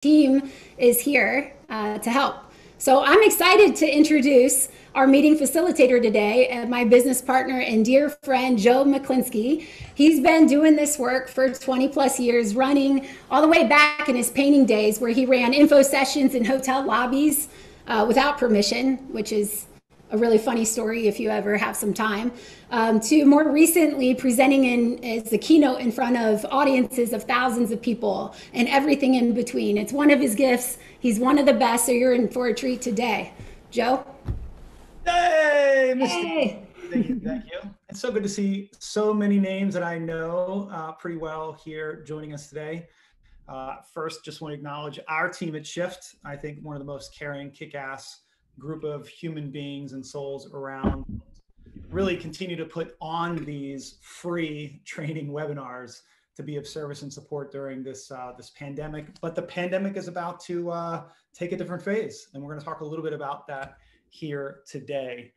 team is here to help. So I'm excited to introduce our meeting facilitator today, my business partner and dear friend, Joe McClinsky. He's been doing this work for 20 plus years, running all the way back in his painting days where he ran info sessions in hotel lobbies without permission, which is a really funny story if you ever have some time, to more recently presenting as the keynote in front of audiences of thousands of people and everything in between. It's one of his gifts. He's one of the best, so you're in for a treat today. Joe? Hey, Mr. Hey. Thank you, thank you. It's so good to see so many names that I know pretty well here joining us today. First, just want to acknowledge our team at Shift. I think one of the most caring, kick-ass group of human beings and souls around. Really continue to put on these free training webinars to be of service and support during this this pandemic. But the pandemic is about to take a different phase, and we're going to talk a little bit about that here today.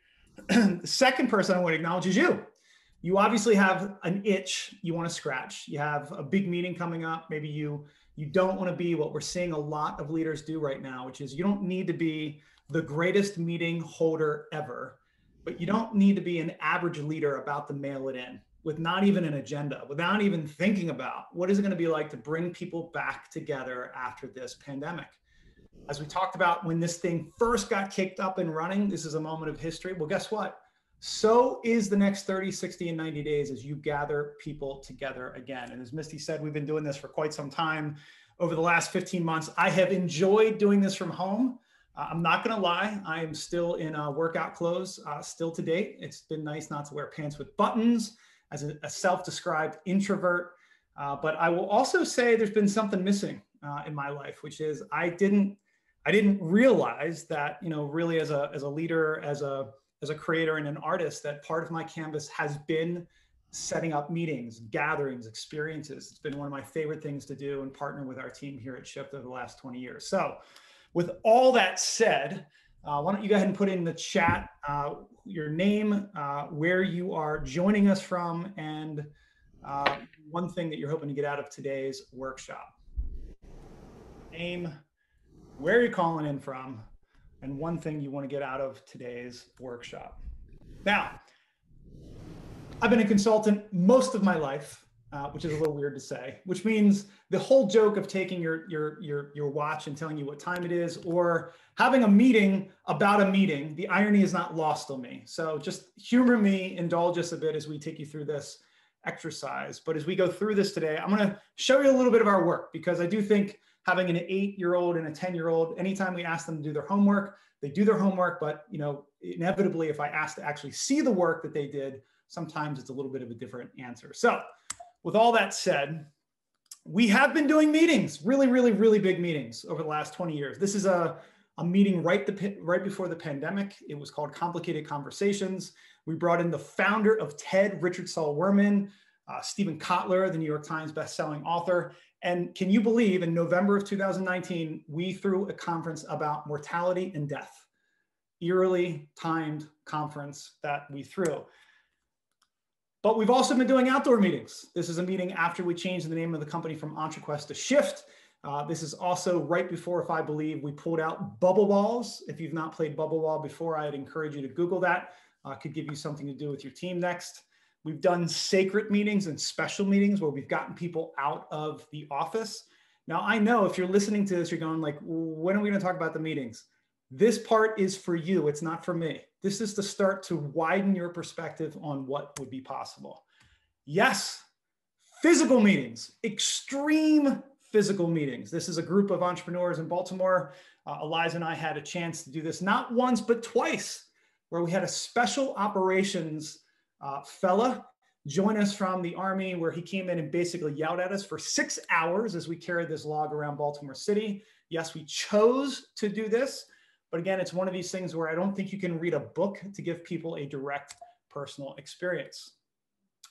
The second person I want to acknowledge is you. You obviously have an itch you want to scratch. You have a big meeting coming up. Maybe you don't want to be what we're seeing a lot of leaders do right now, which is you don't need to be the greatest meeting holder ever, but you don't need to be an average leader about to mail it in with not even an agenda, without even thinking about what is it going to be like to bring people back together after this pandemic. As we talked about when this thing first got kicked up and running, this is a moment of history. Well, guess what? So is the next 30, 60, and 90 days as you gather people together again. And as Misty said, we've been doing this for quite some time. Over the last 15 months, I have enjoyed doing this from home. I'm not going to lie, I am still in workout clothes, still to date. It's been nice not to wear pants with buttons as a self-described introvert. But I will also say there's been something missing in my life, which is I didn't realize that, you know, really as a leader, as a creator and an artist, that part of my canvas has been setting up meetings, gatherings, experiences. It's been one of my favorite things to do and partner with our team here at Shift over the last 20 years. So with all that said, why don't you go ahead and put in the chat your name, where you are joining us from, and one thing that you're hoping to get out of today's workshop. Name, where you're calling in from, and one thing you want to get out of today's workshop. Now, I've been a consultant most of my life. Which is a little weird to say, which means the whole joke of taking your watch and telling you what time it is, or having a meeting about a meeting, the irony is not lost on me. So just humor me, indulge us a bit as we take you through this exercise. But as we go through this today, I'm going to show you a little bit of our work, because I do think having an 8-year-old and a 10-year-old, anytime we ask them to do their homework, they do their homework. But you know, inevitably, if I ask to actually see the work that they did, sometimes it's a little bit of a different answer. So with all that said, we have been doing meetings, really big meetings over the last 20 years. This is a meeting right before the pandemic. It was called Complicated Conversations. We brought in the founder of TED, Richard Saul Wurman, Stephen Kotler, the New York Times bestselling author. And can you believe in November of 2019, we threw a conference about mortality and death, eerily timed conference that we threw. But we've also been doing outdoor meetings. This is a meeting after we changed the name of the company from EntreQuest to Shift. This is also right before, if I believe, we pulled out bubble balls. If you've not played bubble ball before, I'd encourage you to Google that. Could give you something to do with your team next. We've done sacred meetings and special meetings where we've gotten people out of the office. Now, I know if you're listening to this, you're going like, when are we going to talk about the meetings? This part is for you. It's not for me. This is to start to widen your perspective on what would be possible. Yes, physical meetings, extreme physical meetings. This is a group of entrepreneurs in Baltimore. Eliza and I had a chance to do this not once, but twice, where we had a special operations fella join us from the Army, where he came in and basically yelled at us for 6 hours as we carried this log around Baltimore City. Yes, we chose to do this. But again, it's one of these things where I don't think you can read a book to give people a direct personal experience.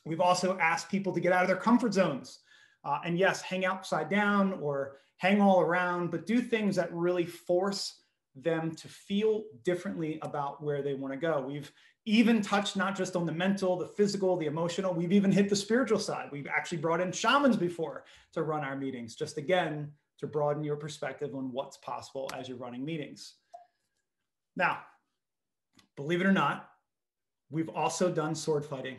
We've also asked people to get out of their comfort zones. And yes, hang upside down or hang all around, but do things that really force them to feel differently about where they want to go. We've even touched not just on the mental, the physical, the emotional, we've even hit the spiritual side. We've actually brought in shamans before to run our meetings, just again, to broaden your perspective on what's possible as you're running meetings. Now, believe it or not, we've also done sword fighting.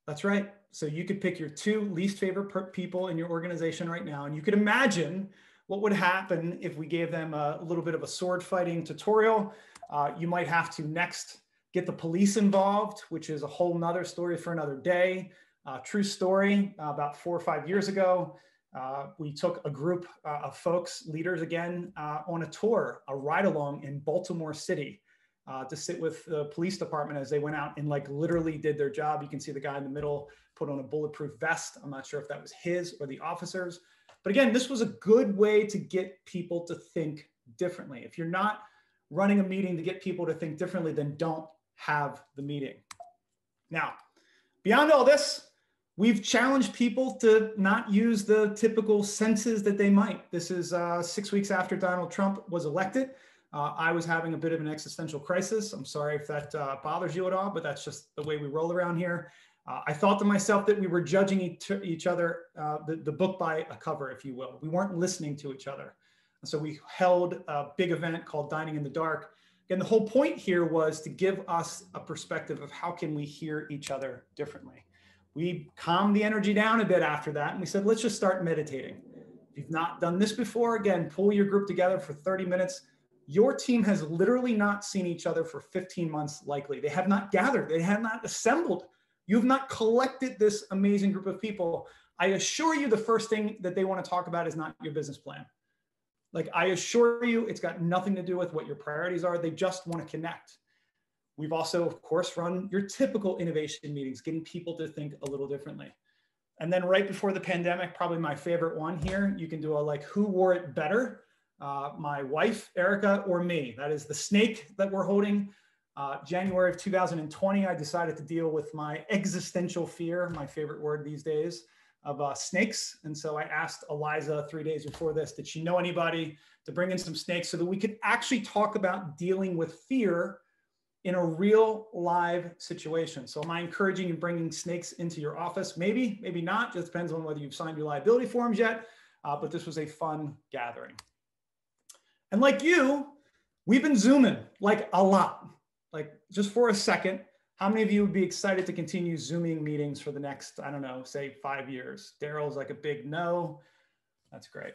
That's right. So you could pick your 2 least favorite people in your organization right now, and you could imagine what would happen if we gave them a little bit of a sword fighting tutorial. You might have to next get the police involved, which is a whole nother story for another day. True story, about 4 or 5 years ago, we took a group of folks, leaders again, on a tour, a ride along in Baltimore City to sit with the police department as they went out and like literally did their job. You can see the guy in the middle put on a bulletproof vest. I'm not sure if that was his or the officers. But again, this was a good way to get people to think differently. If you're not running a meeting to get people to think differently, then don't have the meeting. Now, beyond all this, we've challenged people to not use the typical senses that they might. This is 6 weeks after Donald Trump was elected. I was having a bit of an existential crisis. I'm sorry if that bothers you at all, but that's just the way we roll around here. I thought to myself that we were judging each other, the book by a cover, if you will. We weren't listening to each other. And so we held a big event called Dining in the Dark. And the whole point here was to give us a perspective of how can we hear each other differently. We calmed the energy down a bit after that. And we said, let's just start meditating. If you've not done this before, again, pull your group together for 30 minutes. Your team has literally not seen each other for 15 months, likely. They have not gathered. They have not assembled. You've not collected this amazing group of people. I assure you the first thing that they want to talk about is not your business plan. Like, I assure you, it's got nothing to do with what your priorities are. They just want to connect. We've also, of course, run your typical innovation meetings, getting people to think a little differently. And then right before the pandemic, probably my favorite one here, you can do a like, who wore it better? My wife, Erica, or me. That is the snake that we're holding. January of 2020, I decided to deal with my existential fear, my favorite word these days, of snakes. And so I asked Eliza 3 days before this, did she know anybody to bring in some snakes so that we could actually talk about dealing with fear in a real live situation. So am I encouraging you bringing snakes into your office? Maybe, maybe not. Just depends on whether you've signed your liability forms yet. But this was a fun gathering. And like you, we've been Zooming like a lot. Like just for a second, how many of you would be excited to continue Zooming meetings for the next, I don't know, say 5 years? Daryl's like a big no. That's great.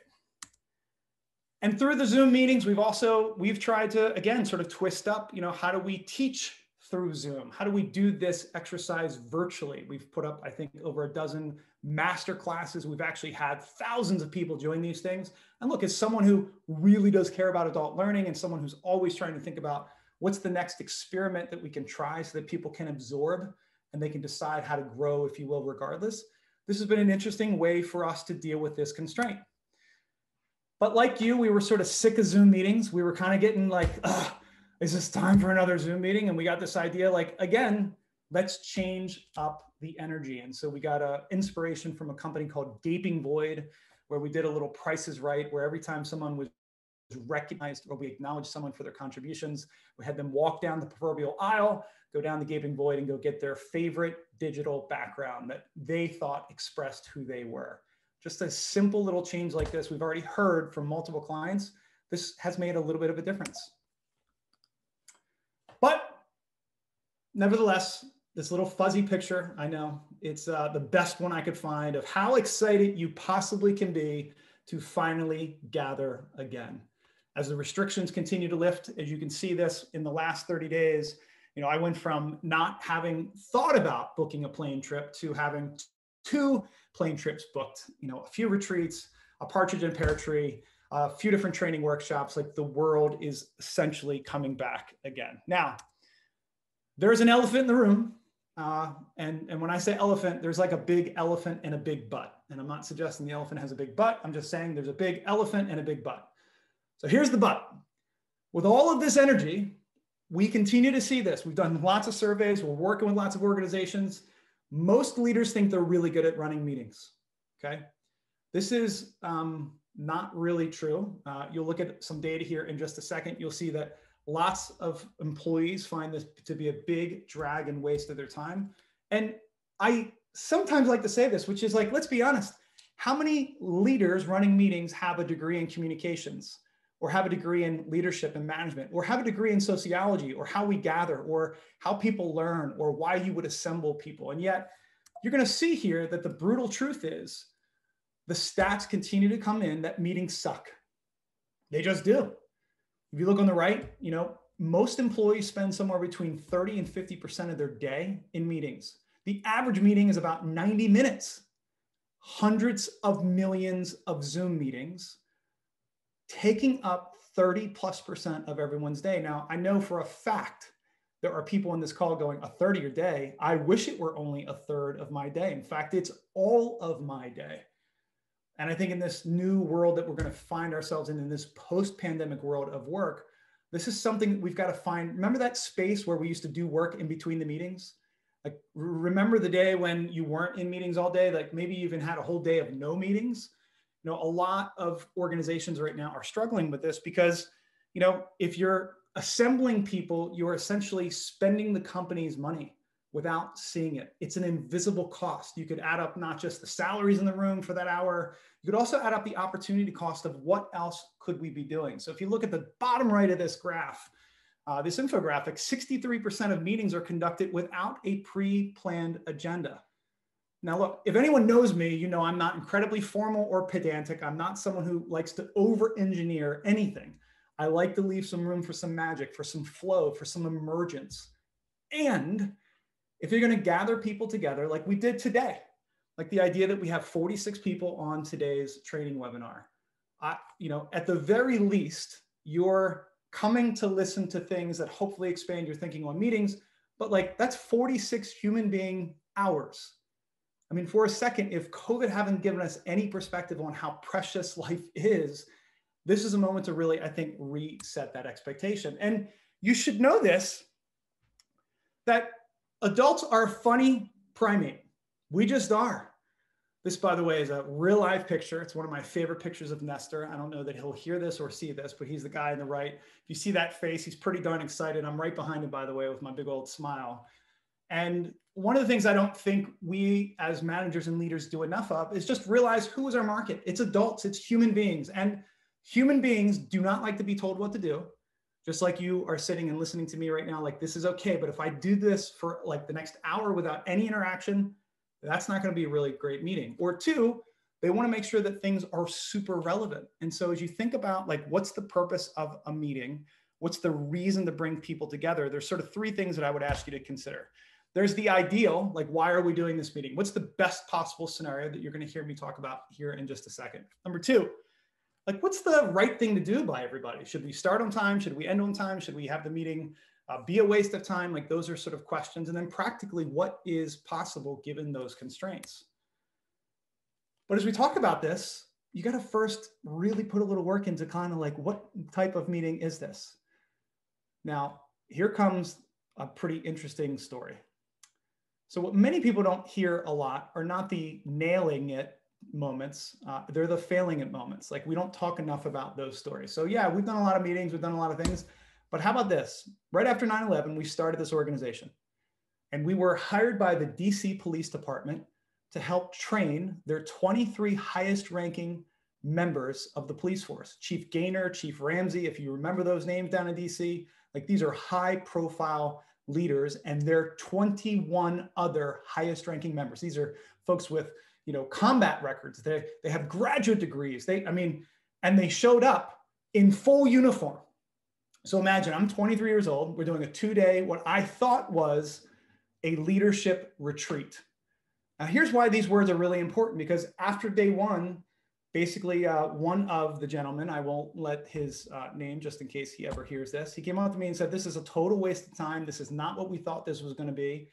And through the Zoom meetings, we've tried to, again, sort of twist up, how do we teach through Zoom? How do we do this exercise virtually? We've put up, I think, over a dozen master classes. We've actually had thousands of people join these things. And look, as someone who really does care about adult learning and someone who's always trying to think about what's the next experiment that we can try so that people can absorb and they can decide how to grow, if you will, regardless. This has been an interesting way for us to deal with this constraint. But like you, we were sort of sick of Zoom meetings. We were kind of getting like, is this time for another Zoom meeting? And we got this idea like, again, let's change up the energy. And so we got an inspiration from a company called Gaping Void, where we did a little Price is Right, where every time someone was recognized or we acknowledged someone for their contributions, we had them walk down the proverbial aisle, go down the Gaping Void and go get their favorite digital background that they thought expressed who they were. Just a simple little change like this, we've already heard from multiple clients, this has made a little bit of a difference. But nevertheless, this little fuzzy picture, I know, it's the best one I could find of how excited you possibly can be to finally gather again. As the restrictions continue to lift, as you can see this in the last 30 days, I went from not having thought about booking a plane trip to having 2 plane trips booked, a few retreats, a partridge in pear tree, a few different training workshops. Like the world is essentially coming back again. Now, there's an elephant in the room. And when I say elephant, there's like a big elephant and a big butt. And I'm not suggesting the elephant has a big butt. I'm just saying there's a big elephant and a big butt. So here's the butt. With all of this energy, we continue to see this. We've done lots of surveys. We're working with lots of organizations. Most leaders think they're really good at running meetings, okay? This is not really true. You'll look at some data here in just a second. You'll see that lots of employees find this to be a big drag and waste of their time. And I sometimes like to say this, which is like, let's be honest, How many leaders running meetings have a degree in communications, or have a degree in leadership and management, or have a degree in sociology, or how we gather, or how people learn, or why you would assemble people? And yet you're going to see here that the brutal truth is the stats continue to come in that meetings suck. They just do. If you look on the right, most employees spend somewhere between 30 and 50% of their day in meetings. The average meeting is about 90 minutes. Hundreds of millions of Zoom meetings taking up 30+% of everyone's day. Now, I know for a fact there are people in this call going, a third of your day? I wish it were only a third of my day. In fact, it's all of my day. And I think in this new world that we're going to find ourselves in this post-pandemic world of work, this is something that we've got to find. Remember that space where we used to do work in between the meetings? Like, remember the day when you weren't in meetings all day? Like maybe you even had a whole day of no meetings. A lot of organizations right now are struggling with this because, if you're assembling people, you're essentially spending the company's money without seeing it. It's an invisible cost. You could add up not just the salaries in the room for that hour, you could also add up the opportunity cost of what else could we be doing. So if you look at the bottom right of this graph, this infographic, 63% of meetings are conducted without a pre-planned agenda. Now, look, if anyone knows me, I'm not incredibly formal or pedantic. I'm not someone who likes to over-engineer anything. I like to leave some room for some magic, for some flow, for some emergence. And if you're going to gather people together like we did today, like the idea that we have 46 people on today's training webinar, at the very least, you're coming to listen to things that hopefully expand your thinking on meetings, but that's 46 human being hours. I mean, for a second, if COVID haven't given us any perspective on how precious life is, this is a moment to really, I think, reset that expectation. And you should know this, that adults are a funny primate. We just are. This, by the way, is a real life picture. It's one of my favorite pictures of Nestor. I don't know that he'll hear this or see this, but he's the guy on the right. If you see that face, he's pretty darn excited. I'm right behind him, by the way, with my big old smile. And one of the things I don't think we as managers and leaders do enough of is just realize who is our market. It's adults, it's human beings. And human beings do not like to be told what to do. Just like you are sitting and listening to me right now, this is okay. But if I do this for the next hour without any interaction, that's not going to be a really great meeting. Or two, they want to make sure that things are super relevant. And so as you think about what's the purpose of a meeting, what's the reason to bring people together, there's sort of three things that I would ask you to consider. There's the ideal, why are we doing this meeting? What's the best possible scenario that you're going to hear me talk about here in just a second? Number two, what's the right thing to do by everybody? Should we start on time? Should we end on time? Should we have the meeting be a waste of time? Those are sort of questions. And then practically, what is possible given those constraints? But as we talk about this, you got to first really put a little work into kind of what type of meeting is this? Now, here comes a pretty interesting story. So what many people don't hear a lot are not the nailing it moments, they're the failing it moments. We don't talk enough about those stories. So yeah, we've done a lot of meetings, we've done a lot of things, but how about this? Right after 9/11, we started this organization and we were hired by the DC Police Department to help train their 23 highest ranking members of the police force. Chief Gaynor, Chief Ramsey, if you remember those names down in DC, these are high profile leaders, and they're 21 other highest ranking members. These are folks with, combat records. They have graduate degrees. And they showed up in full uniform. So imagine I'm 23 years old. We're doing a 2-day, what I thought was a leadership retreat. Now here's why these words are really important, because after day one, basically one of the gentlemen, I won't let his name just in case he ever hears this, he came up to me and said, this is a total waste of time. This is not what we thought this was going to be.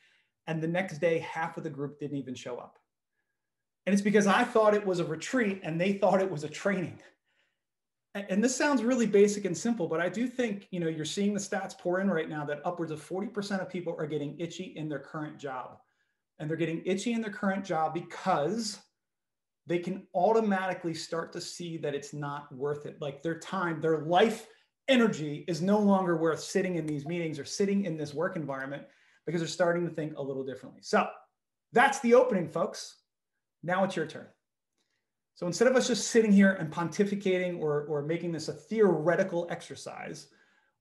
And the next day, half of the group didn't even show up. And it's because I thought it was a retreat and they thought it was a training. And this sounds really basic and simple, but I do think, you're seeing the stats pour in right now that upwards of 40% of people are getting itchy in their current job. And they're getting itchy in their current job because they can automatically start to see that it's not worth it. Their time, their life energy is no longer worth sitting in these meetings or sitting in this work environment, because they're starting to think a little differently. So that's the opening, folks. Now it's your turn. So instead of us just sitting here and pontificating or making this a theoretical exercise,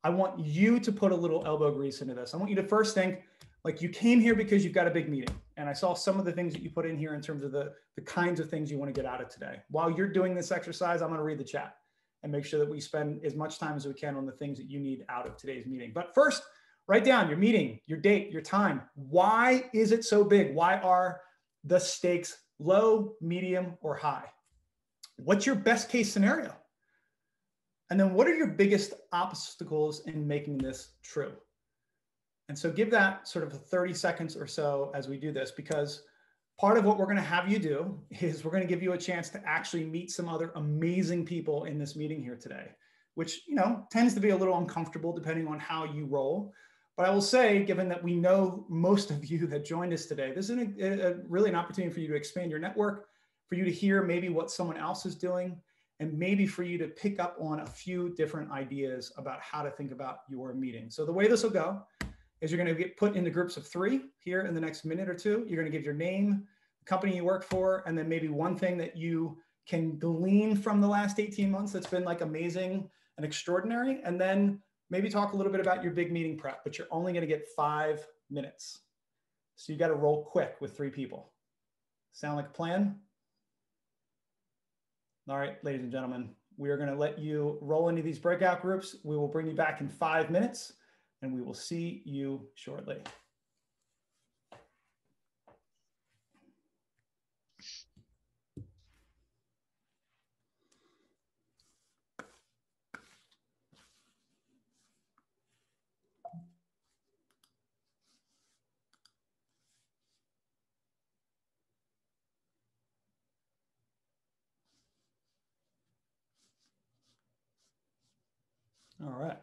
I want you to put a little elbow grease into this. I want you to first think like you came here because you've got a big meeting. And I saw some of the things that you put in here in terms of the kinds of things you want to get out of today. While you're doing this exercise, I'm going to read the chat and make sure that we spend as much time as we can on the things that you need out of today's meeting. But first, write down your meeting, your date, your time. Why is it so big? Why are the stakes low, medium, or high? What's your best case scenario? And then what are your biggest obstacles in making this true? And so give that sort of 30 seconds or so as we do this, because part of what we're going to have you do is we're going to give you a chance to actually meet some other amazing people in this meeting here today, which, you know, tends to be a little uncomfortable depending on how you roll. But I will say, given that we know most of you that joined us today, this is really an opportunity for you to expand your network, for you to hear maybe what someone else is doing, and maybe for you to pick up on a few different ideas about how to think about your meeting. So the way this will go is you're going to get put into groups of 3 here in the next minute or two. You're going to give your name, the company you work for, and then maybe one thing that you can glean from the last 18 months that's been like amazing and extraordinary. And then maybe talk a little bit about your big meeting prep, but you're only going to get 5 minutes. So you got to roll quick with 3 people. Sound like a plan? All right, ladies and gentlemen, we are going to let you roll into these breakout groups. We will bring you back in 5 minutes, and we will see you shortly. All right.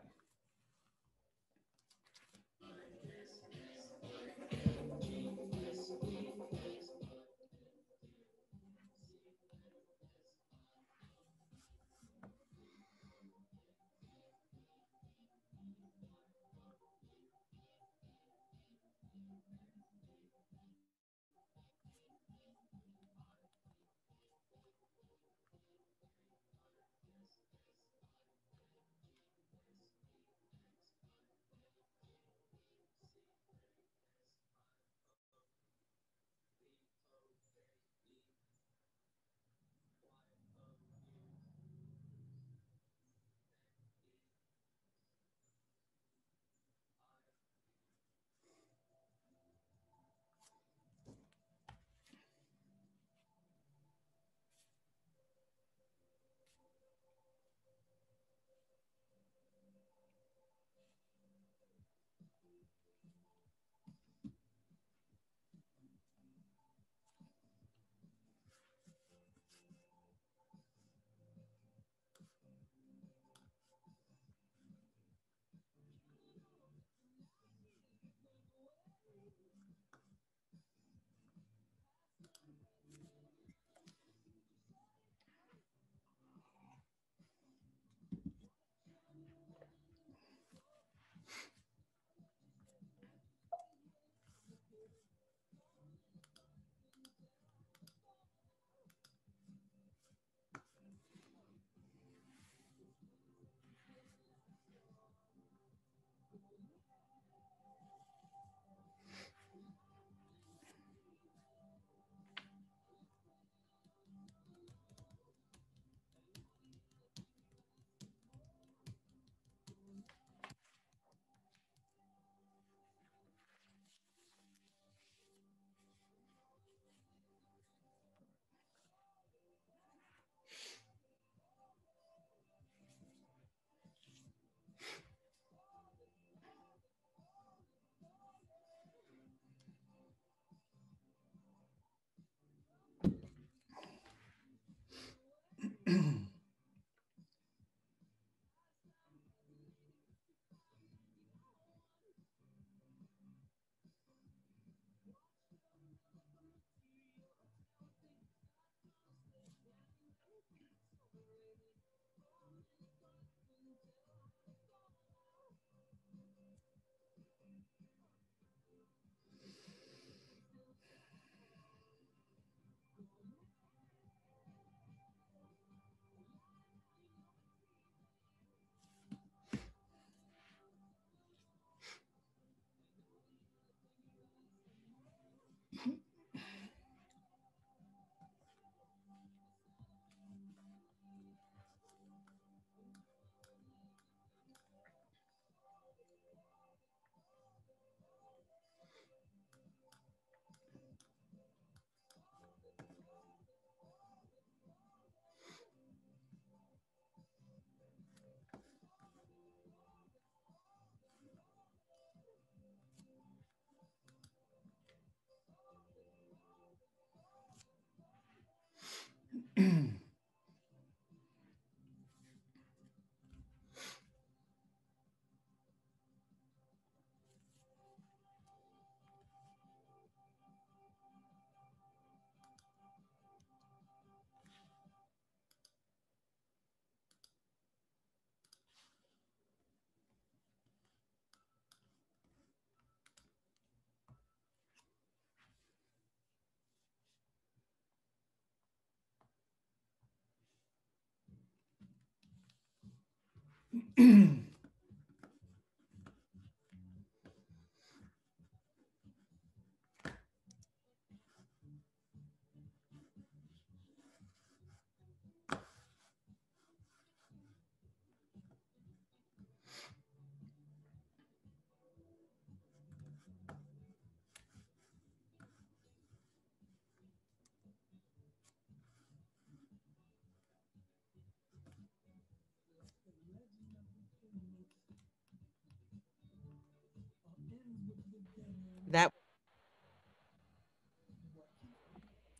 That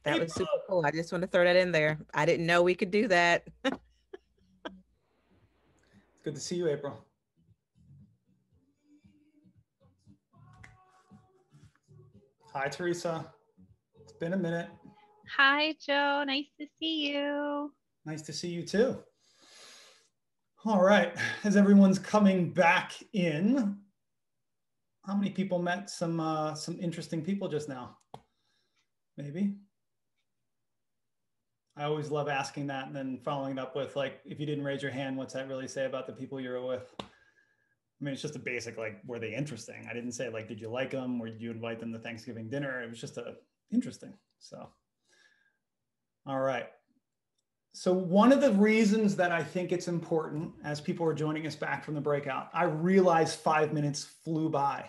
Hey, was super cool. I just want to throw that in there. I didn't know we could do that. it's good to see you, April. Hi, Teresa. It's been a minute. Hi, Joe. Nice to see you. Nice to see you too. All right, as everyone's coming back in, how many people met some interesting people just now? Maybe. I always love asking that and then following it up with, like, if you didn't raise your hand, what's that really say about the people you were with? I mean, it's just a basic, like, were they interesting? I didn't say, like, did you like them? Or did you invite them to Thanksgiving dinner? It was just interesting. So, all right. So one of the reasons that I think it's important, as people are joining us back from the breakout, I realize 5 minutes flew by.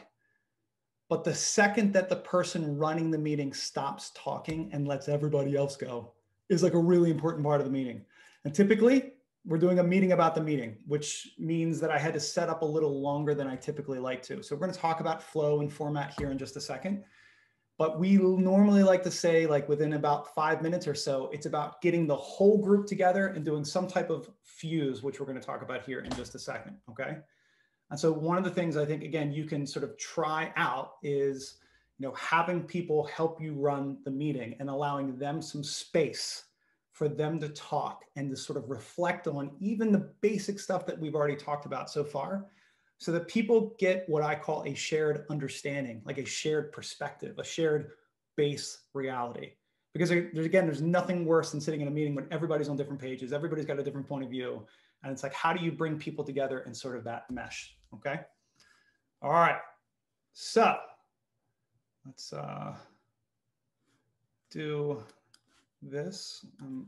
But the second that the person running the meeting stops talking and lets everybody else go is like a really important part of the meeting. And typically we're doing a meeting about the meeting, which means that I had to set up a little longer than I typically like to. So we're going to talk about flow and format here in just a second. But we normally like to say, like, within about 5 minutes or so, it's about getting the whole group together and doing some type of fuse, which we're going to talk about here in just a second. Okay. And so one of the things I think, again, you can sort of try out is, having people help you run the meeting and allowing them some space for them to talk and to sort of reflect on even the basic stuff that we've already talked about so far, so that people get what I call a shared understanding, like a shared perspective, a shared base reality. Because there's nothing worse than sitting in a meeting when everybody's on different pages, everybody's got a different point of view. And it's like, how do you bring people together in sort of that mesh? Okay. All right. So let's do this. I'm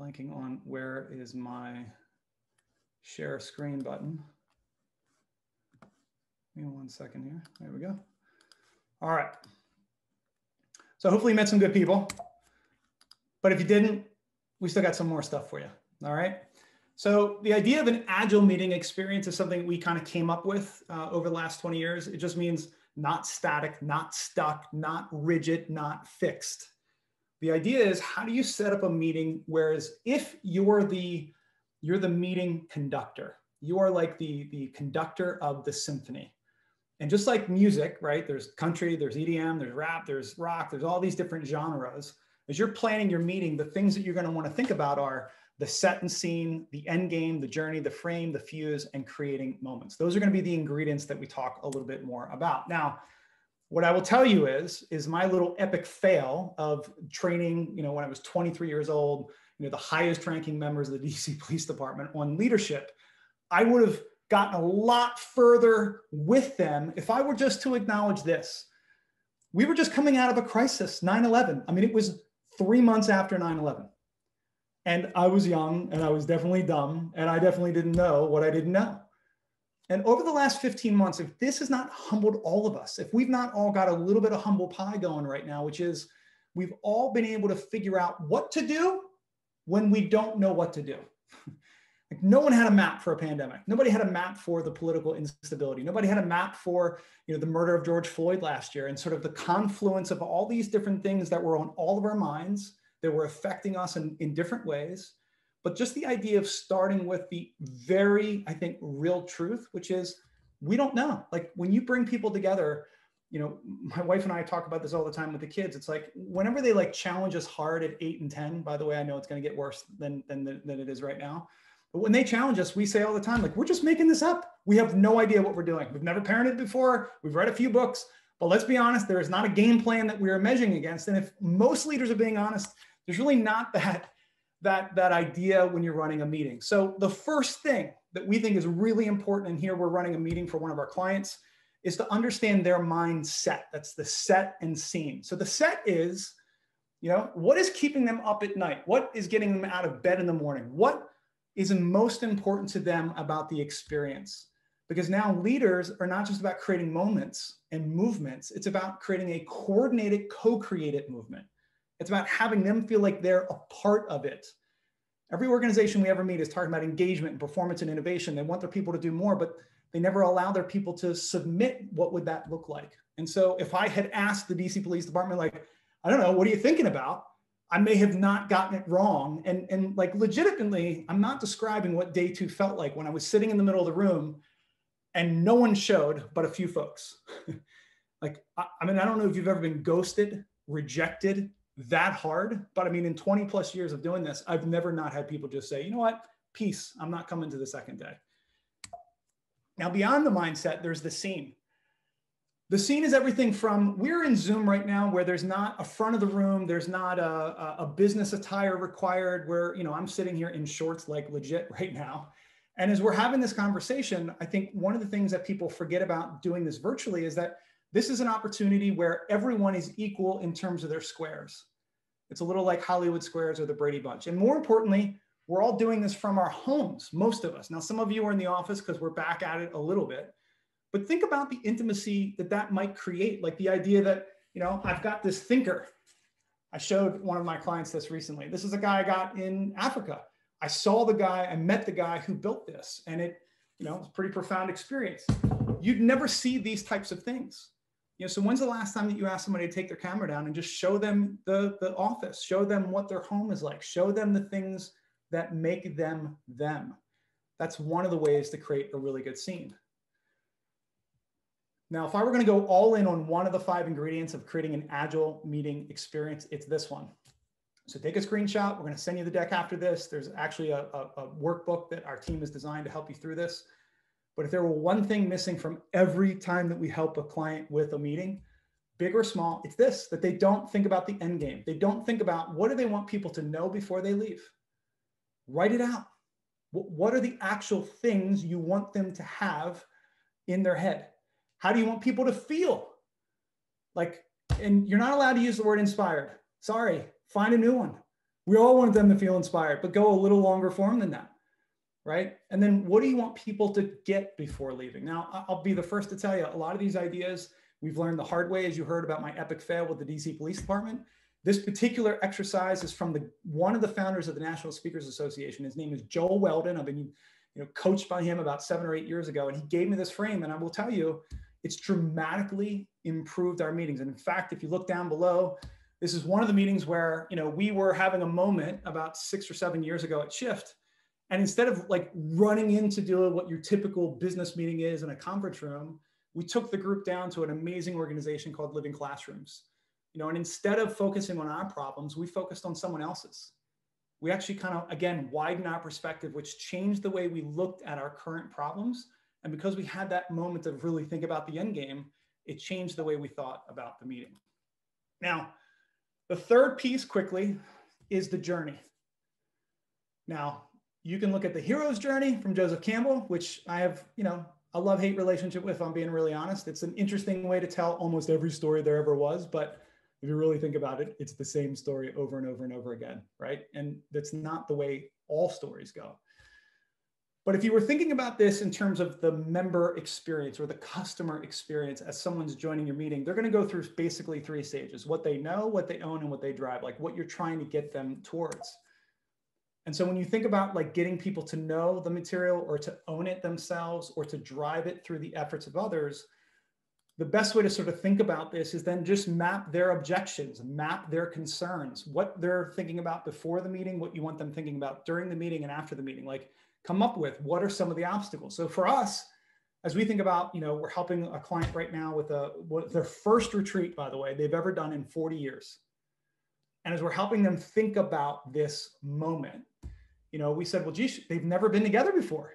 blanking on where is my share screen button. Give me 1 second here. There we go. All right. So hopefully you met some good people. But if you didn't, we still got some more stuff for you. All right. So the idea of an agile meeting experience is something we kind of came up with over the last 20 years. It just means not static, not stuck, not rigid, not fixed. The idea is, how do you set up a meeting? Whereas if you're the meeting conductor, you are like the conductor of the symphony. And just like music, right? There's country, there's EDM, there's rap, there's rock, there's all these different genres. As you're planning your meeting, the things that you're going to want to think about are the set and scene, the end game, the journey, the frame, the fuse, and creating moments. Those are going to be the ingredients that we talk a little bit more about. Now, what I will tell you is my little epic fail of training, when I was 23 years old, the highest ranking members of the DC Police Department on leadership. I would have gotten a lot further with them if I were just to acknowledge this. We were just coming out of a crisis, 9/11. I mean, it was 3 months after 9/11. And I was young and I was definitely dumb and I definitely didn't know what I didn't know. And over the last 15 months, if this has not humbled all of us, if we've not all got a little bit of humble pie going right now, which is we've all been able to figure out what to do when we don't know what to do. Like, no one had a map for a pandemic. Nobody had a map for the political instability. Nobody had a map for, the murder of George Floyd last year and sort of the confluence of all these different things that were on all of our minds that were affecting us in different ways. But just the idea of starting with the very, I think, real truth, which is we don't know. Like, when you bring people together, my wife and I talk about this all the time with the kids. It's like, whenever they like challenge us hard at 8 and 10, by the way, I know it's going to get worse than it is right now. But when they challenge us, we say all the time, like, we're just making this up. We have no idea what we're doing. We've never parented before. We've read a few books, but let's be honest, there is not a game plan that we are measuring against. And if most leaders are being honest, there's really not that that idea when you're running a meeting. So the first thing that we think is really important, and here we're running a meeting for one of our clients, is to understand their mindset. That's the set and scene. So the set is, what is keeping them up at night? What is getting them out of bed in the morning? What is most important to them about the experience? Because now leaders are not just about creating moments and movements. It's about creating a coordinated, co-created movement. It's about having them feel like they're a part of it. Every organization we ever meet is talking about engagement and performance and innovation. They want their people to do more, but they never allow their people to submit what would that look like. And so if I had asked the DC Police Department, like, I don't know, what are you thinking about? I may have not gotten it wrong. And like legitimately, I'm not describing what day 2 felt like when I was sitting in the middle of the room and no one showed but a few folks. Like, I mean, I don't know if you've ever been ghosted, rejected that hard, but I mean, in 20 plus years of doing this, I've never not had people just say, you know what, peace, I'm not coming to the second day. Now, beyond the mindset, there's the scene. The scene is everything from, we're in Zoom right now where there's not a front of the room, there's not a business attire required where, I'm sitting here in shorts like legit right now. And as we're having this conversation, I think one of the things that people forget about doing this virtually is that this is an opportunity where everyone is equal in terms of their squares. It's a little like Hollywood Squares or the Brady Bunch. And more importantly, we're all doing this from our homes, most of us. Now, some of you are in the office because we're back at it a little bit. But think about the intimacy that might create, like the idea that, I've got this thinker. I showed one of my clients this recently. This is a guy I got in Africa. I saw the guy, I met the guy who built this, and it was a pretty profound experience. You'd never see these types of things. So when's the last time that you asked somebody to take their camera down and just show them the office, show them what their home is like, show them the things that make them them? That's one of the ways to create a really good scene. Now, if I were going to go all in on one of the 5 ingredients of creating an agile meeting experience, it's this one. So take a screenshot. We're going to send you the deck after this. There's actually a workbook that our team has designed to help you through this. But if there were one thing missing from every time that we help a client with a meeting, big or small, it's this, that they don't think about the end game. They don't think about what do they want people to know before they leave. Write it out. What are the actual things you want them to have in their head? How do you want people to feel? Like, and you're not allowed to use the word inspired. Sorry, find a new one. We all want them to feel inspired, but go a little longer form than that, right? And then what do you want people to get before leaving? Now, I'll be the first to tell you, a lot of these ideas we've learned the hard way, as you heard about my epic fail with the DC Police Department. This particular exercise is from one of the founders of the National Speakers Association. His name is Joel Weldon. I've been coached by him about 7 or 8 years ago, and he gave me this frame, and I will tell you, it's dramatically improved our meetings. And in fact, if you look down below, this is one of the meetings where we were having a moment about 6 or 7 years ago at Shift. And instead of like running in to do what your typical business meeting is in a conference room, we took the group down to an amazing organization called Living Classrooms. And instead of focusing on our problems, we focused on someone else's. We actually kind of, again, widened our perspective, which changed the way we looked at our current problems. And because we had that moment to really think about the end game, it changed the way we thought about the meeting. Now, the third piece quickly is the journey. Now, you can look at the hero's journey from Joseph Campbell, which I have, a love-hate relationship with, if I'm being really honest. It's an interesting way to tell almost every story there ever was, but if you really think about it, it's the same story over and over and over again, right? And that's not the way all stories go. But if you were thinking about this in terms of the member experience or the customer experience as someone's joining your meeting, they're going to go through basically 3 stages: what they know, what they own, and what they drive, like what you're trying to get them towards. And so when you think about like getting people to know the material or to own it themselves or to drive it through the efforts of others, the best way to sort of think about this is then just map their objections, map their concerns, what they're thinking about before the meeting, what you want them thinking about during the meeting and after the meeting. Like, come up with what are some of the obstacles. So for us, as we think about, we're helping a client right now with their first retreat, by the way, they've ever done in 40 years. And as we're helping them think about this moment, we said, well, geez, they've never been together before.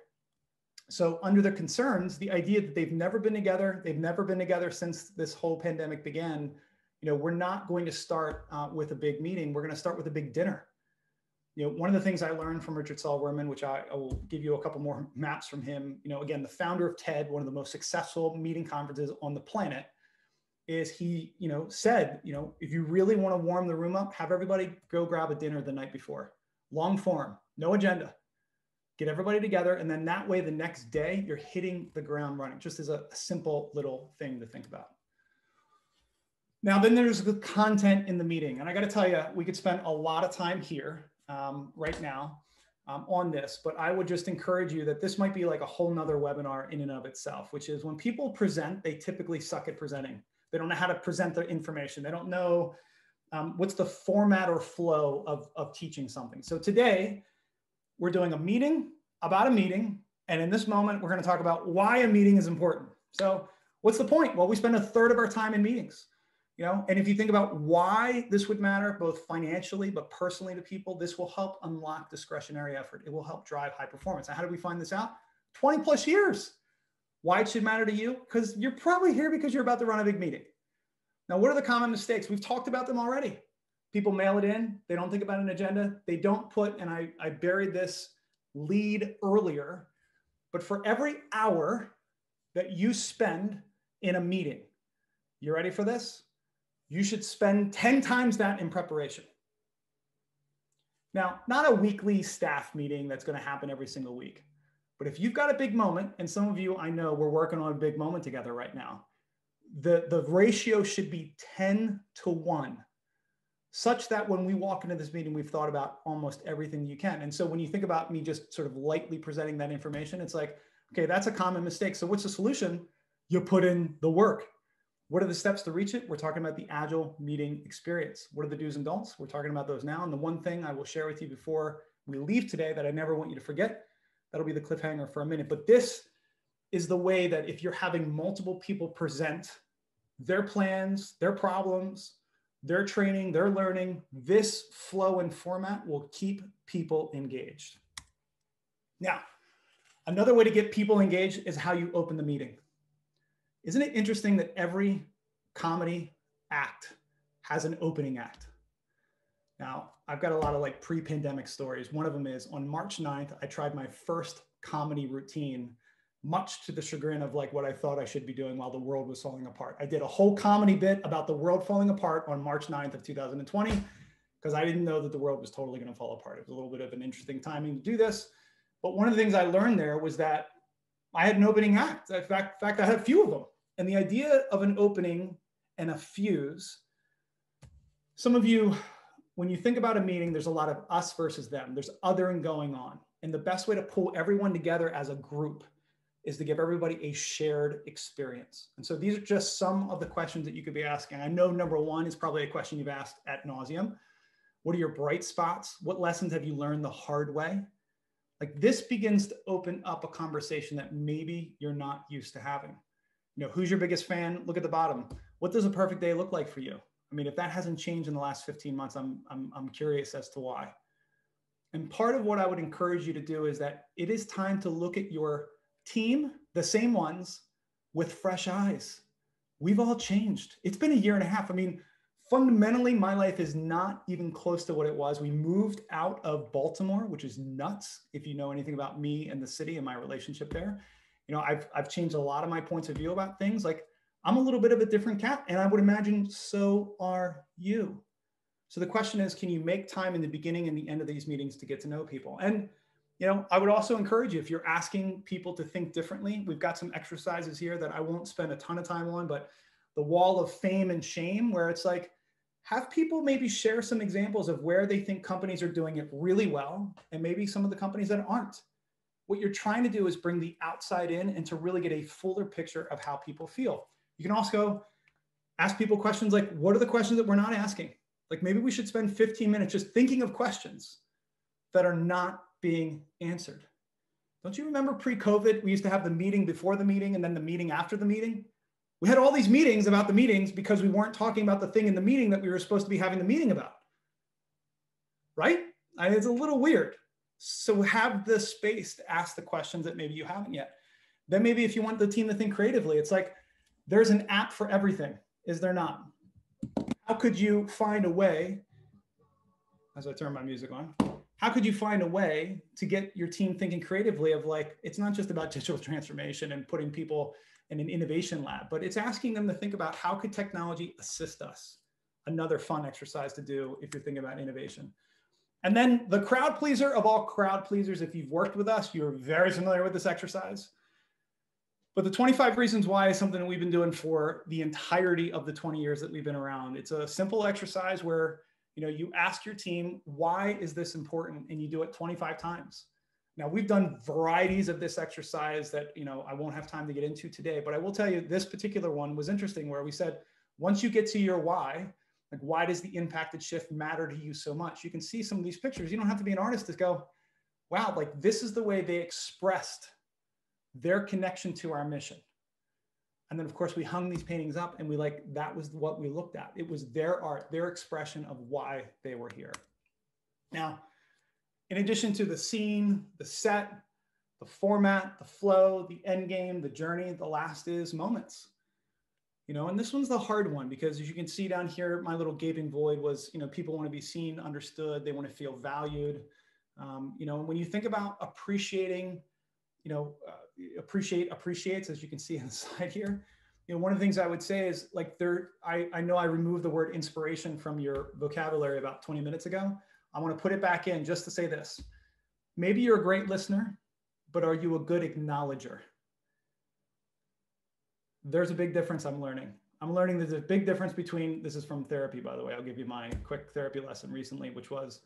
So under their concerns, the idea that they've never been together since this whole pandemic began, we're not going to start with a big meeting. We're going to start with a big dinner. One of the things I learned from Richard Saul-Wurman, which I will give you a couple more maps from him, again, the founder of TED, one of the most successful meeting conferences on the planet, is he, said, if you really want to warm the room up, have everybody go grab a dinner the night before. Long form, no agenda. Get everybody together. And then that way, the next day, you're hitting the ground running, just as a simple little thing to think about. Now, then there's the content in the meeting. And I got to tell you, we could spend a lot of time here right now on this, but I would just encourage you that this might be like a whole nother webinar in and of itself, which is when people present, they typically suck at presenting. They don't know how to present their information. They don't know what's the format or flow of teaching something. So today, we're doing a meeting about a meeting. And in this moment, we're going to talk about why a meeting is important. So what's the point? Well, we spend 1/3 of our time in meetings. And if you think about why this would matter, both financially, but personally to people, this will help unlock discretionary effort. It will help drive high performance. And how do we find this out? 20 plus years. Why it should matter to you? Because you're probably here because you're about to run a big meeting. Now, what are the common mistakes? We've talked about them already. People mail it in. They don't think about an agenda. They don't put, and I buried this lead earlier, but for every hour that you spend in a meeting, you ready for this? You should spend 10 times that in preparation. Now, not a weekly staff meeting that's going to happen every single week, but if you've got a big moment, and some of you, I know we're working on a big moment together right now, the ratio should be 10-1, such that when we walk into this meeting, we've thought about almost everything you can. And so when you think about me just sort of lightly presenting that information, it's like, okay, that's a common mistake. So what's the solution? You put in the work. What are the steps to reach it? We're talking about the Agile meeting experience. What are the do's and don'ts? We're talking about those now. And the one thing I will share with you before we leave today that I never want you to forget, that'll be the cliffhanger for a minute. But this is the way that if you're having multiple people present their plans, their problems, their training, their learning, this flow and format will keep people engaged. Now, another way to get people engaged is how you open the meeting. Isn't it interesting that every comedy act has an opening act? Now, I've got a lot of like pre-pandemic stories. One of them is on March 9th, I tried my first comedy routine, much to the chagrin of like what I thought I should be doing while the world was falling apart. I did a whole comedy bit about the world falling apart on March 9th of 2020, because I didn't know that the world was totally going to fall apart. It was a little bit of an interesting timing to do this. But one of the things I learned there was that I had an opening act. In fact, I had a few of them. And the idea of an opening and a fuse, some of you, when you think about a meeting, there's a lot of us versus them. There's othering going on. And the best way to pull everyone together as a group is to give everybody a shared experience. And so these are just some of the questions that you could be asking. I know number one is probably a question you've asked ad nauseum. What are your bright spots? What lessons have you learned the hard way? Like this begins to open up a conversation that maybe you're not used to having. Who's your biggest fan? Look at the bottom. What does a perfect day look like for you? I mean, if that hasn't changed in the last 15 months, I'm curious as to why. And part of what I would encourage you to do is that it is time to look at your team, the same ones, with fresh eyes. We've all changed. It's been 1.5 years. I mean, fundamentally, my life is not even close to what it was. We moved out of Baltimore, which is nuts. If you know anything about me and the city and my relationship there, I've changed a lot of my points of view about things. Like I'm a little bit of a different cat, and I would imagine so are you. So the question is, can you make time in the beginning and the end of these meetings to get to know people? And I would also encourage you, if you're asking people to think differently, we've got some exercises here that I won't spend a ton of time on, but the wall of fame and shame, where it's like, have people maybe share some examples of where they think companies are doing it really well, and maybe some of the companies that aren't. What you're trying to do is bring the outside in and to really get a fuller picture of how people feel. You can also ask people questions like, what are the questions that we're not asking? Like maybe we should spend 15 minutes just thinking of questions that are not being answered. Don't you remember pre-COVID, we used to have the meeting before the meeting and then the meeting after the meeting? We had all these meetings about the meetings because we weren't talking about the thing in the meeting that we were supposed to be having the meeting about, right? It's a little weird. So have the space to ask the questions that maybe you haven't yet. Then maybe if you want the team to think creatively, it's like, there's an app for everything, is there not? How could you find a way, as I turn my music on, how could you find a way to get your team thinking creatively of like, it's not just about digital transformation and putting people in an innovation lab, but it's asking them to think about how could technology assist us? Another fun exercise to do if you're thinking about innovation. And then the crowd pleaser of all crowd pleasers, if you've worked with us, you're very familiar with this exercise. But the 25 reasons why is something that we've been doing for the entirety of the 20 years that we've been around. It's a simple exercise where you ask your team, why is this important? And you do it 25 times. Now, we've done varieties of this exercise that I won't have time to get into today, but I will tell you this particular one was interesting where we said, once you get to your why, like why does the impacted shift matter to you so much? You can see some of these pictures. You don't have to be an artist to go, wow, like this is the way they expressed their connection to our mission. And then of course we hung these paintings up and that was what we looked at. It was their art, their expression of why they were here. Now, in addition to the scene, the set, the format, the flow, the end game, the journey, the last is moments. And this one's the hard one because as you can see down here, my little gaping void was, people want to be seen, understood, they want to feel valued. When you think about appreciating, appreciates, as you can see on the side here. One of the things I would say is like I know I removed the word inspiration from your vocabulary about 20 minutes ago. I want to put it back in just to say this. Maybe you're a great listener, but are you a good acknowledger? There's a big difference I'm learning. I'm learning there's a big difference between, this is from therapy, by the way. I'll give you my quick therapy lesson recently, which was,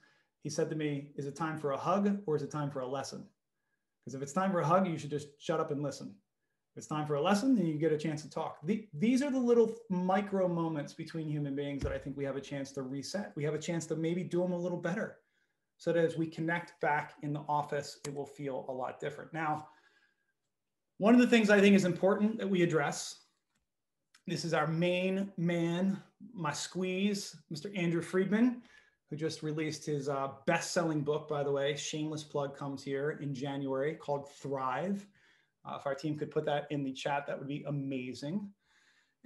he said to me, is it time for a hug or is it time for a lesson? Because if it's time for a hug, you should just shut up and listen. If it's time for a lesson, then you get a chance to talk. These are the little micro moments between human beings that I think we have a chance to reset. We have a chance to maybe do them a little better so that as we connect back in the office, it will feel a lot different. Now, one of the things I think is important that we address, this is our main man, my squeeze, Mr. Andrew Friedman, who just released his best-selling book, by the way. Shameless plug comes here in January, called Thrive. If our team could put that in the chat, that would be amazing.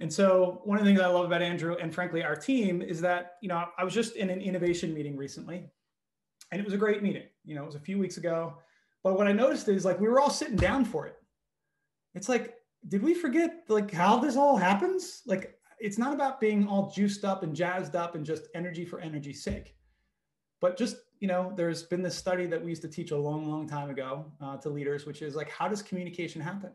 And so one of the things I love about Andrew and frankly our team is that, I was just in an innovation meeting recently and it was a great meeting. It was a few weeks ago, but what I noticed is like, we were all sitting down for it. It's like, did we forget like how this all happens? Like, it's not about being all juiced up and jazzed up and just energy for energy's sake, but just, there's been this study that we used to teach a long, long time ago to leaders, which is like, how does communication happen?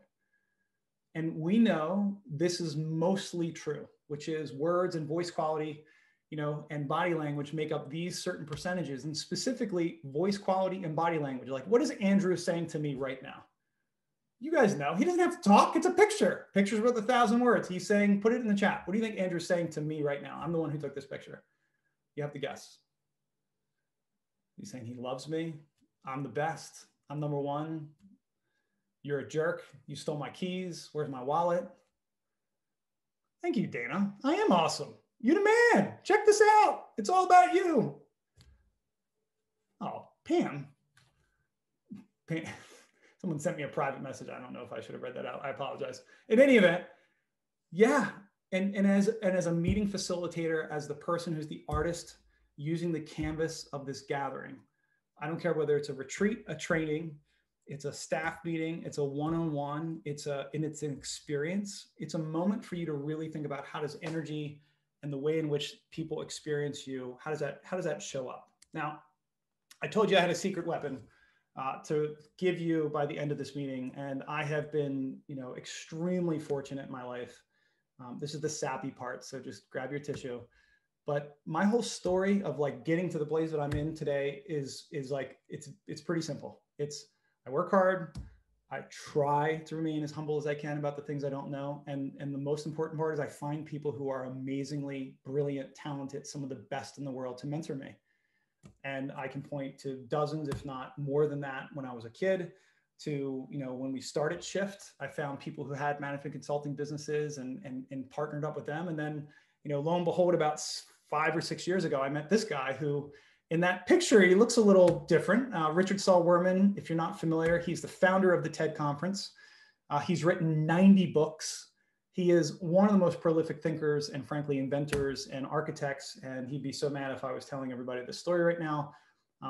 And we know this is mostly true, which is words and voice quality, and body language make up these certain percentages, and specifically voice quality and body language. Like, what is Andrew saying to me right now? You guys know, he doesn't have to talk. It's a picture. Picture's worth 1,000 words. He's saying, put it in the chat. What do you think Andrew's saying to me right now? I'm the one who took this picture. You have to guess. He's saying he loves me. I'm the best. I'm number one. You're a jerk. You stole my keys. Where's my wallet? Thank you, Dana. I am awesome. You're the man. Check this out. It's all about you. Oh, Pam. Someone sent me a private message. I don't know if I should have read that out. I apologize. In any event, yeah. And as a meeting facilitator, as the person who's the artist using the canvas of this gathering, I don't care whether it's a retreat, a training, it's a staff meeting, it's a one-on-one, it's an experience. It's a moment for you to really think about how does energy and the way in which people experience you, how does that show up? Now, I told you I had a secret weapon to give you by the end of this meeting, and I have been, extremely fortunate in my life. This is the sappy part, so just grab your tissue. But my whole story of like getting to the place that I'm in today is like, it's pretty simple. I work hard. I try to remain as humble as I can about the things I don't know. And the most important part is I find people who are amazingly brilliant, talented, some of the best in the world to mentor me. And I can point to dozens, if not more than that, when I was a kid, to, when we started Shift, I found people who had management consulting businesses and partnered up with them. And then, lo and behold, about 5 or 6 years ago, I met this guy who, in that picture, he looks a little different. Richard Saul Wurman, if you're not familiar, he's the founder of the TED Conference. He's written 90 books. He is one of the most prolific thinkers and frankly, inventors and architects. And he'd be so mad if I was telling everybody this story right now.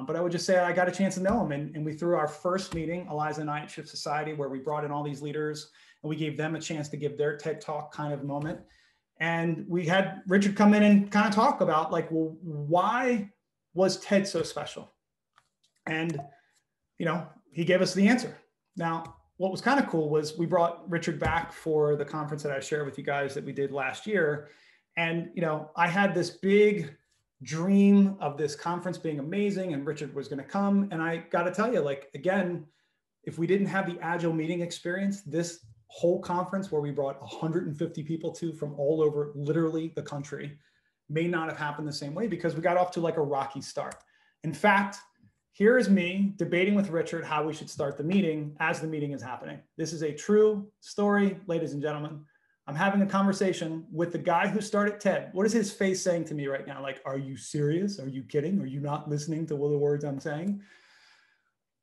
But I would just say I got a chance to know him. And we threw our first meeting, Eliza and I at Shift Society, where we brought in all these leaders and we gave them a chance to give their TED Talk kind of moment. And we had Richard come in and kind of talk about like, well, why was TED so special? And, he gave us the answer. Now, what was kind of cool was we brought Richard back for the conference that I shared with you guys that we did last year. And, I had this big dream of this conference being amazing and Richard was going to come. And I got to tell you, like, again, if we didn't have the Agile meeting experience, this whole conference where we brought 150 people from all over literally the country may not have happened the same way, because we got off to like a rocky start. In fact, here is me debating with Richard how we should start the meeting as the meeting is happening. This is a true story, ladies and gentlemen. I'm having a conversation with the guy who started TED. What is his face saying to me right now? Like, are you serious? Are you kidding? Are you not listening to all the words I'm saying?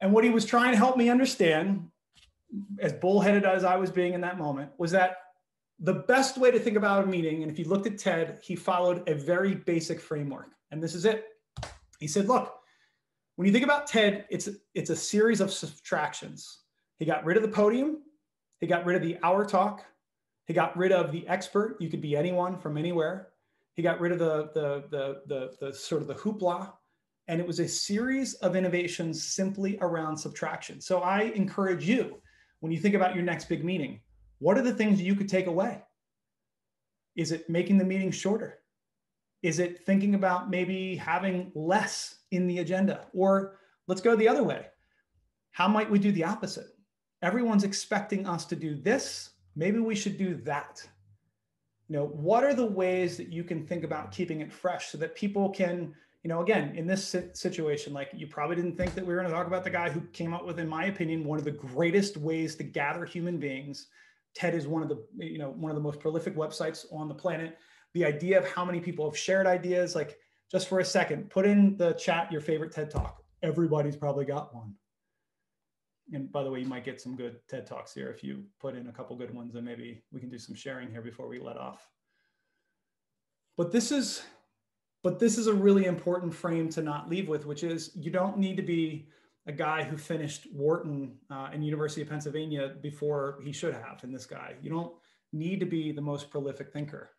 And what he was trying to help me understand, as bullheaded as I was being in that moment, was that the best way to think about a meeting, and if you looked at TED, he followed a very basic framework. And this is it. He said, look, when you think about TED, it's a series of subtractions. He got rid of the podium. He got rid of the hour talk. He got rid of the expert. You could be anyone from anywhere. He got rid of the sort of the hoopla. And it was a series of innovations simply around subtraction. So I encourage you, when you think about your next big meeting, what are the things you could take away? Is it making the meeting shorter? Is it thinking about maybe having less in the agenda? Or let's go the other way. How might we do the opposite? Everyone's expecting us to do this. Maybe we should do that. What are the ways that you can think about keeping it fresh so that people can, again, in this situation, like you probably didn't think that we were going to talk about the guy who came up with, in my opinion, one of the greatest ways to gather human beings. TED is one of the most prolific websites on the planet. The idea of how many people have shared ideas, like just for a second, put in the chat your favorite TED Talk. Everybody's probably got one. And by the way, you might get some good TED Talks here if you put in a couple good ones, and maybe we can do some sharing here before we let off. But this is a really important frame to not leave with, which is you don't need to be a guy who finished Wharton and University of Pennsylvania before he should have in this guy. You don't need to be the most prolific thinker.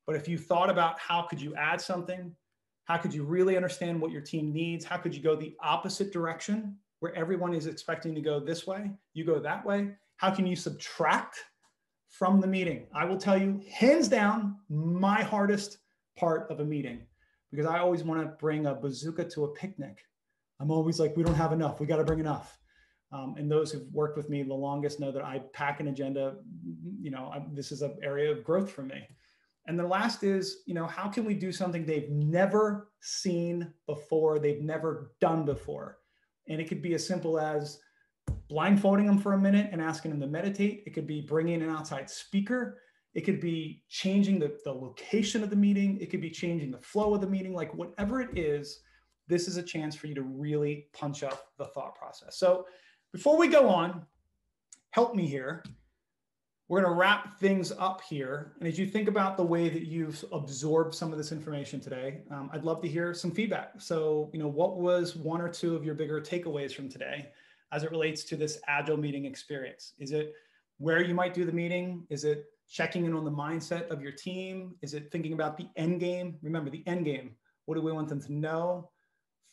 But if you thought about how could you add something, how could you really understand what your team needs, how could you go the opposite direction where everyone is expecting to go this way, you go that way, how can you subtract from the meeting? I will tell you, hands down, my hardest part of a meeting, because I always want to bring a bazooka to a picnic. I'm always like, we don't have enough. We got to bring enough. And those who've worked with me the longest know that I pack an agenda. This is an area of growth for me. And the last is, how can we do something they've never seen before, they've never done before? And it could be as simple as blindfolding them for a minute and asking them to meditate. It could be bringing an outside speaker. It could be changing the location of the meeting. It could be changing the flow of the meeting. Like whatever it is, this is a chance for you to really punch up the thought process. So before we go on, help me here. We're going to wrap things up here. And as you think about the way that you've absorbed some of this information today, I'd love to hear some feedback. So, what was one or two of your bigger takeaways from today as it relates to this Agile meeting experience? Is it where you might do the meeting? Is it checking in on the mindset of your team? Is it thinking about the end game? Remember the end game. What do we want them to know,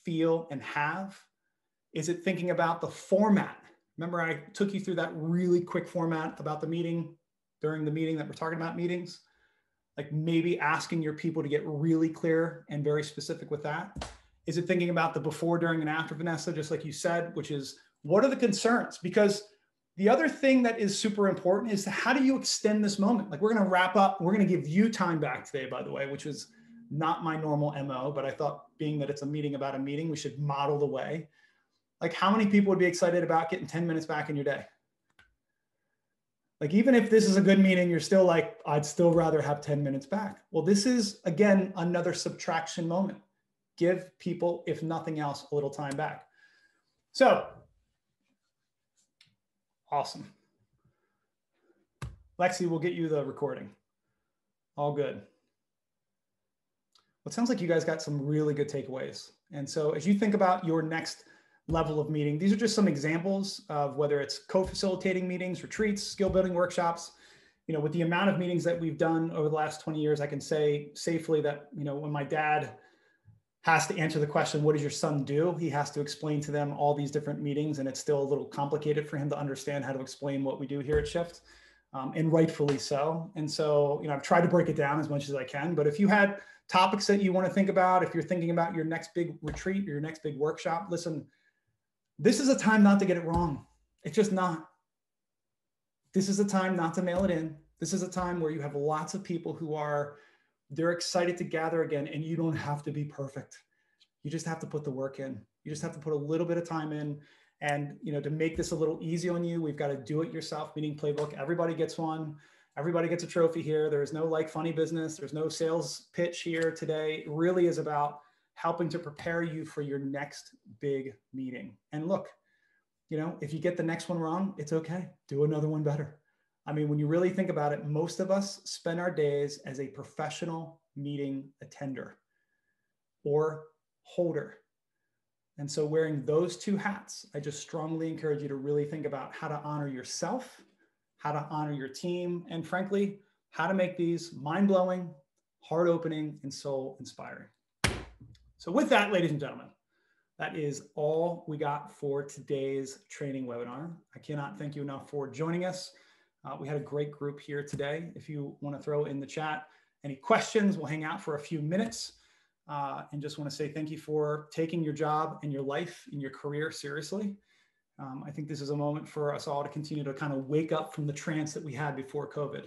feel, and have? Is it thinking about the format? Remember, I took you through that really quick format about the meeting during the meeting that we're talking about meetings, like maybe asking your people to get really clear and very specific with that. Is it thinking about the before, during, and after, Vanessa, just like you said, which is what are the concerns? Because the other thing that is super important is how do you extend this moment? Like we're going to wrap up. We're going to give you time back today, by the way, which was not my normal MO, but I thought being that it's a meeting about a meeting, we should model the way. Like how many people would be excited about getting 10 minutes back in your day? Like, even if this is a good meeting, you're still like, I'd still rather have 10 minutes back. Well, this is, again, another subtraction moment. Give people, if nothing else, a little time back. So, awesome. Lexi will get you the recording. All good. it sounds like you guys got some really good takeaways. And so as you think about your next level of meeting, these are just some examples of whether it's co-facilitating meetings, retreats, skill building workshops. You know, with the amount of meetings that we've done over the last 20 years, I can say safely that, you know, when my dad has to answer the question, what does your son do? He has to explain to them all these different meetings, and it's still a little complicated for him to understand how to explain what we do here at Shift, and rightfully so. And so, you know, I've tried to break it down as much as I can, but if you had topics that you want to think about, if you're thinking about your next big retreat, or your next big workshop, listen, this is a time not to get it wrong. It's just not. This is a time not to mail it in. This is a time where you have lots of people who they're excited to gather again, and you don't have to be perfect. You just have to put the work in. You just have to put a little bit of time in. And, you know, to make this a little easy on you, we've got a do-it-yourself meeting playbook. Everybody gets one. Everybody gets a trophy here. There's no like funny business. There's no sales pitch here today. It really is about helping to prepare you for your next big meeting. And look, you know, if you get the next one wrong, it's okay. Do another one better. I mean, when you really think about it, most of us spend our days as a professional meeting attender or holder. And so wearing those two hats, I just strongly encourage you to really think about how to honor yourself, how to honor your team, and frankly, how to make these mind-blowing, heart-opening, and soul-inspiring. So with that, ladies and gentlemen, that is all we got for today's training webinar. I cannot thank you enough for joining us. We had a great group here today. If you want to throw in the chat any questions, we'll hang out for a few minutes, and just want to say thank you for taking your job and your life and your career seriously. I think this is a moment for us all to continue to kind of wake up from the trance that we had before COVID,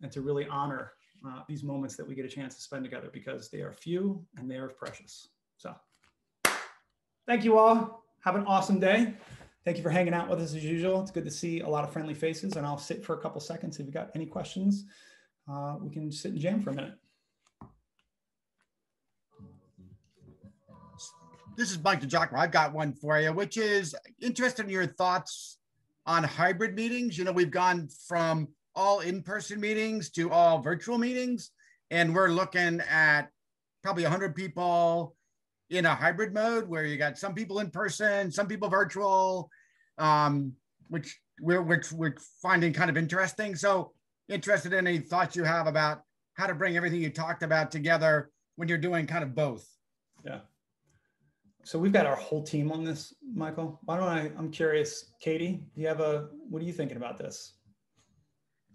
and to really honor these moments that we get a chance to spend together, because they are few and they are precious. So thank you all. Have an awesome day. Thank you for hanging out with us as usual. It's good to see a lot of friendly faces, and I'll sit for a couple seconds. If you've got any questions, we can sit and jam for a minute. This is Mike DeJock. I've got one for you, which is interested in your thoughts on hybrid meetings. You know, we've gone from all in-person meetings to all virtual meetings, and we're looking at probably 100 people in a hybrid mode where you got some people in person, some people virtual, which we're finding kind of interesting. So interested in any thoughts you have about how to bring everything you talked about together when you're doing kind of both. Yeah. So we've got our whole team on this, Michael. Why don't I'm curious, Katie, what are you thinking about this?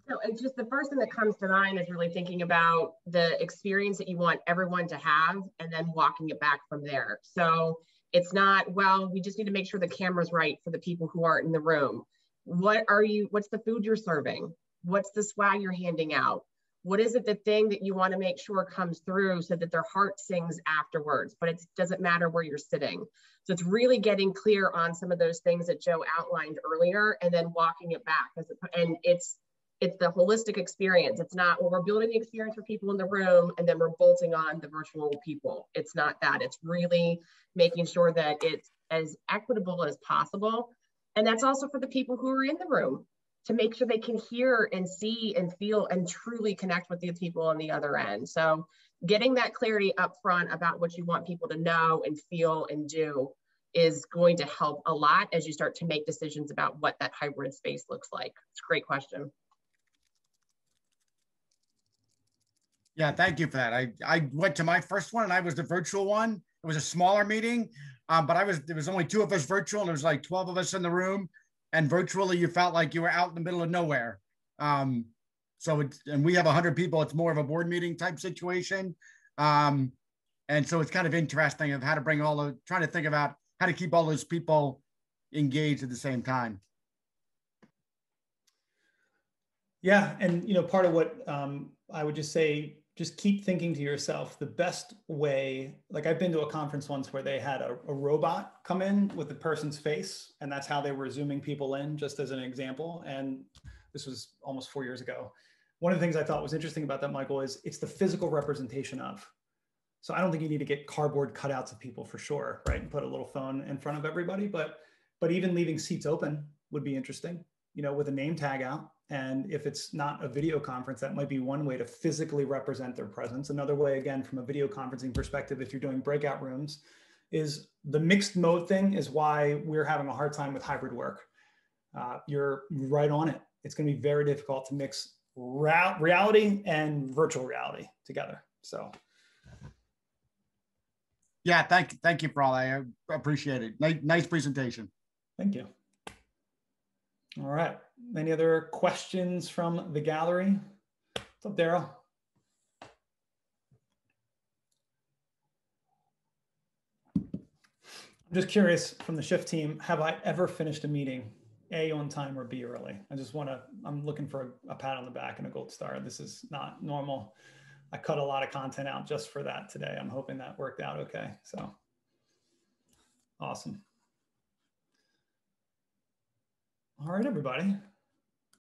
So it's just the first thing that comes to mind is really thinking about the experience that you want everyone to have, and then walking it back from there. So it's not, well, we just need to make sure the camera's right for the people who aren't in the room. What's the food you're serving? What's the swag you're handing out? What is it, the thing that you want to make sure comes through so that their heart sings afterwards, but it doesn't matter where you're sitting. So it's really getting clear on some of those things that Joe outlined earlier, and then walking it back. And it's the holistic experience. It's not, well, we're building the experience for people in the room and then we're bolting on the virtual people. It's not that. It's really making sure that it's as equitable as possible. And that's also for the people who are in the room, to make sure they can hear and see and feel and truly connect with the people on the other end. So getting that clarity up front about what you want people to know and feel and do is going to help a lot as you start to make decisions about what that hybrid space looks like. It's a great question. Yeah, thank you for that. I went to my first one, and I was the virtual one. It was a smaller meeting, but there was only 2 of us virtual, and there was like 12 of us in the room. And virtually, you felt like you were out in the middle of nowhere. And we have 100 people. It's more of a board meeting type situation. And so it's kind of interesting of how to bring trying to think about how to keep all those people engaged at the same time. Yeah, and part of what I would just say, just keep thinking to yourself, the best way, like I've been to a conference once where they had a robot come in with the person's face, and that's how they were zooming people in, just as an example. And this was almost 4 years ago. One of the things I thought was interesting about that, Michael, is it's the physical representation of. So I don't think you need to get cardboard cutouts of people for sure, right? And put a little phone in front of everybody, but even leaving seats open would be interesting, with a name tag out. And if it's not a video conference, that might be one way to physically represent their presence. Another way, again, from a video conferencing perspective, if you're doing breakout rooms, is the mixed mode thing is why we're having a hard time with hybrid work. You're right on it. It's going to be very difficult to mix reality and virtual reality together. So. Yeah, thank you for all that. I appreciate it. Nice presentation. Thank you. All right. Any other questions from the gallery? What's up, Daryl? I'm just curious from the shift team, have I ever finished a meeting A, on time, or B, early? I'm looking for a pat on the back and a gold star. This is not normal. I cut a lot of content out just for that today. I'm hoping that worked out okay. So awesome. All right, everybody.